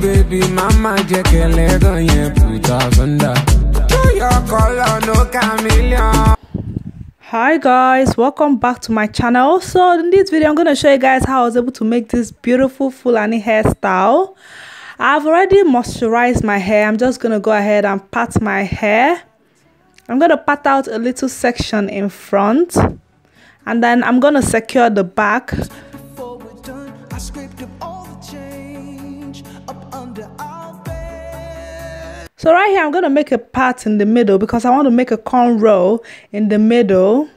Baby, mama, jekele gonye puta sunda. Your color no chameleon. Hi guys, welcome back to my channel. So in this video I'm going to show you guys how I was able to make this beautiful Fulani hairstyle. I've already moisturized my hair. I'm just going to go ahead and pat my hair. I'm going to pat out a little section in front, and then I'm going to secure the back. So right here I'm going to make a part in the middle because I want to make a cornrow in the middle.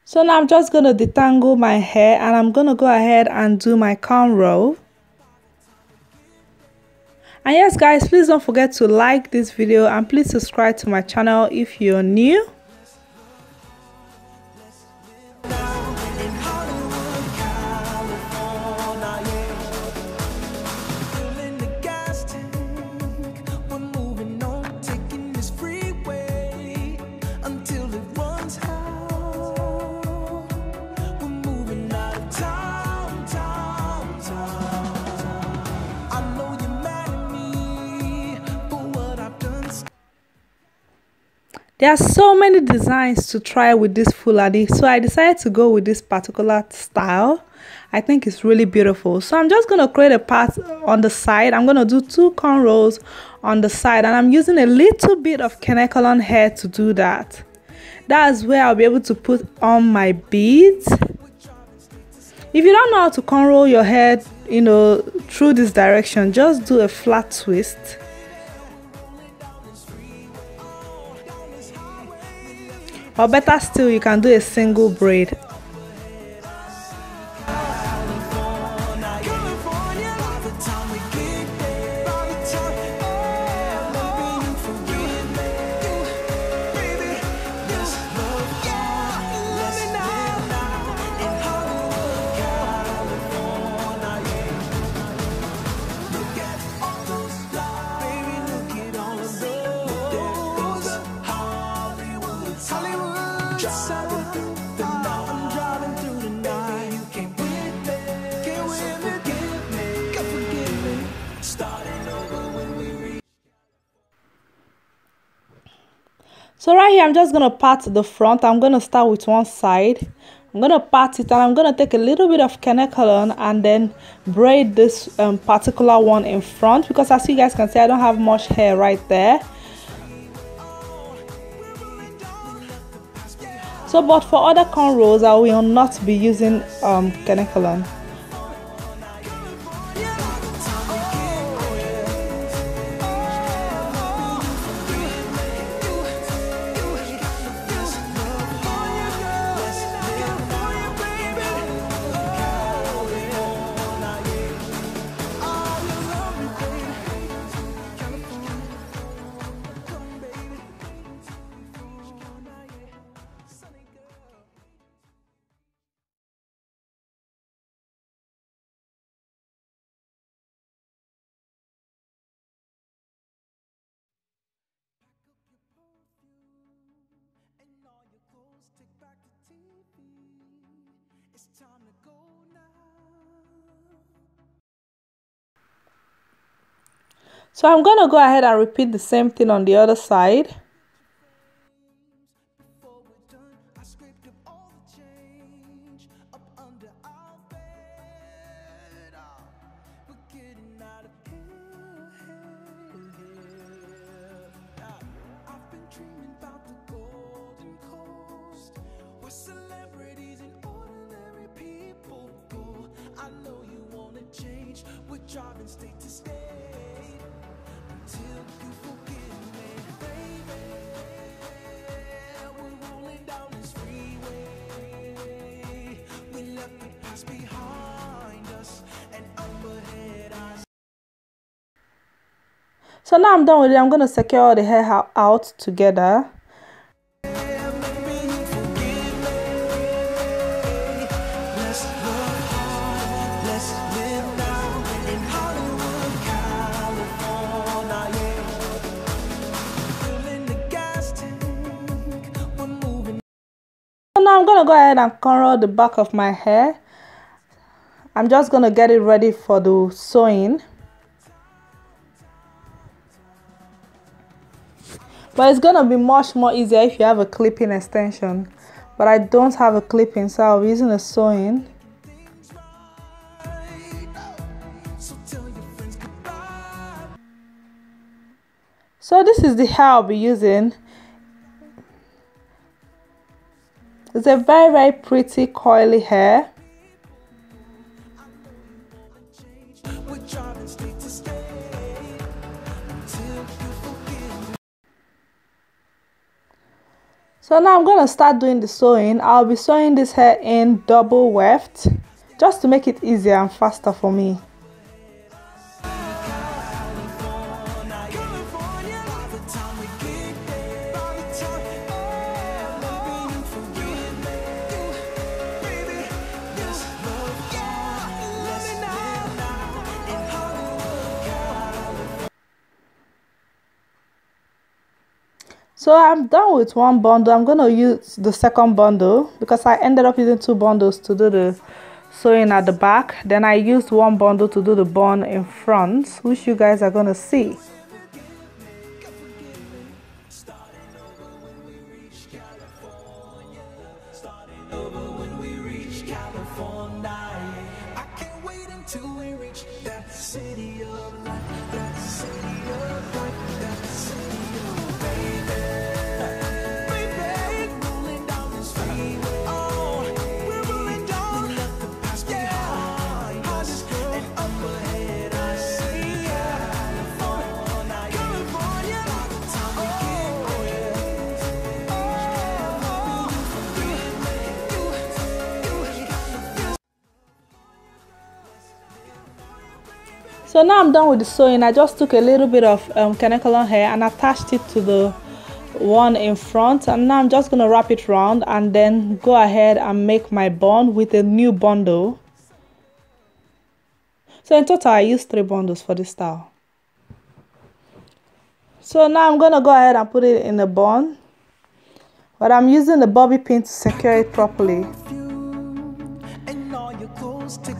So now I'm just going to detangle my hair, and I'm going to go ahead and do my cornrow. And yes guys, please don't forget to like this video and please subscribe to my channel if you're new. There are so many designs to try with this Fulani, so I decided to go with this particular style. I think it's really beautiful. So I'm just going to create a part on the side. I'm going to do 2 cornrows on the side, and I'm using a little bit of Kanekalon hair to do that. That's where I'll be able to put on my beads. If you don't know how to cornrow your hair, through this direction, just do a flat twist. Or better still, you can do a single braid. So right here I'm just going to part the front. I'm going to start with one side. I'm going to part it, and I'm going to take a little bit of Kanekalon and then braid this particular one in front, because as you guys can see, I don't have much hair right there. So but for other cornrows I will not be using Kanekalon. So I'm going to go ahead and repeat the same thing on the other side. Driving state to state until you forget So now I'm done with it. I'm going to secure all the hair out together. So now I'm going to go ahead and cornrow the back of my hair. I'm just going to get it ready for the sewing. But it's going to be much more easier if you have a clipping extension. But I don't have a clipping, so I'll be using a sewing. So this is the hair I'll be using. It's a very, very pretty coily hair. So now I'm going to start doing the sewing. I'll be sewing this hair in double weft just to make it easier and faster for me. So I'm done with one bundle. I'm going to use the second bundle because I ended up using two bundles to do the sewing at the back. Then I used one bundle to do the bun in front, which you guys are going to see. So now I'm done with the sewing. I just took a little bit of caniculum hair and attached it to the one in front, and now I'm just going to wrap it around and then go ahead and make my bun with a new bundle. So in total I used 3 bundles for this style. So now I'm going to go ahead and put it in a bun, but I'm using the bobby pin to secure it properly.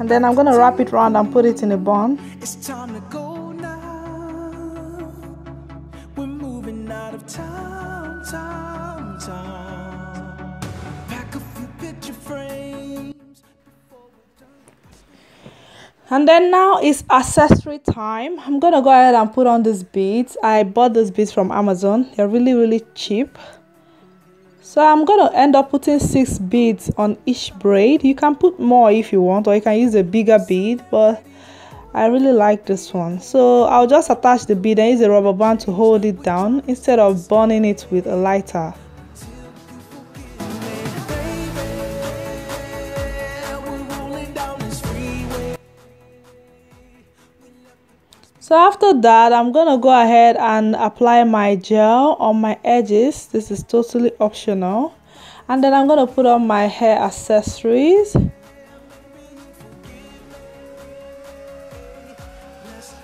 And then I'm going to wrap it around and put it in a bun. It's time to go now. We're moving out of town, Pack a few picture frames. And then now it's accessory time. I'm going to go ahead and put on these beads. I bought these beads from Amazon. They're really, really cheap. So I'm going to end up putting 6 beads on each braid. You can put more if you want, or you can use a bigger bead, but I really like this one. So I'll just attach the bead and use a rubber band to hold it down instead of burning it with a lighter. So after that, I'm going to go ahead and apply my gel on my edges. This is totally optional. And then I'm going to put on my hair accessories. And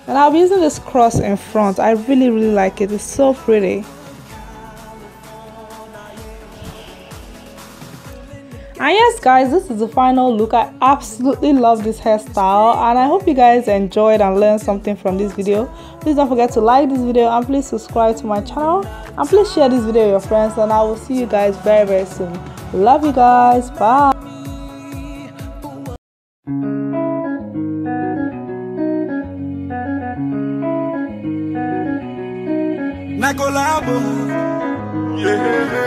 I'll be using this cross in front. I really, really like it. It's so pretty. And yes guys, this is the final look. I absolutely love this hairstyle and I hope you guys enjoyed and learned something from this video. Please don't forget to like this video and please subscribe to my channel and please share this video with your friends, and I will see you guys very, very soon. Love you guys. Bye. Yeah.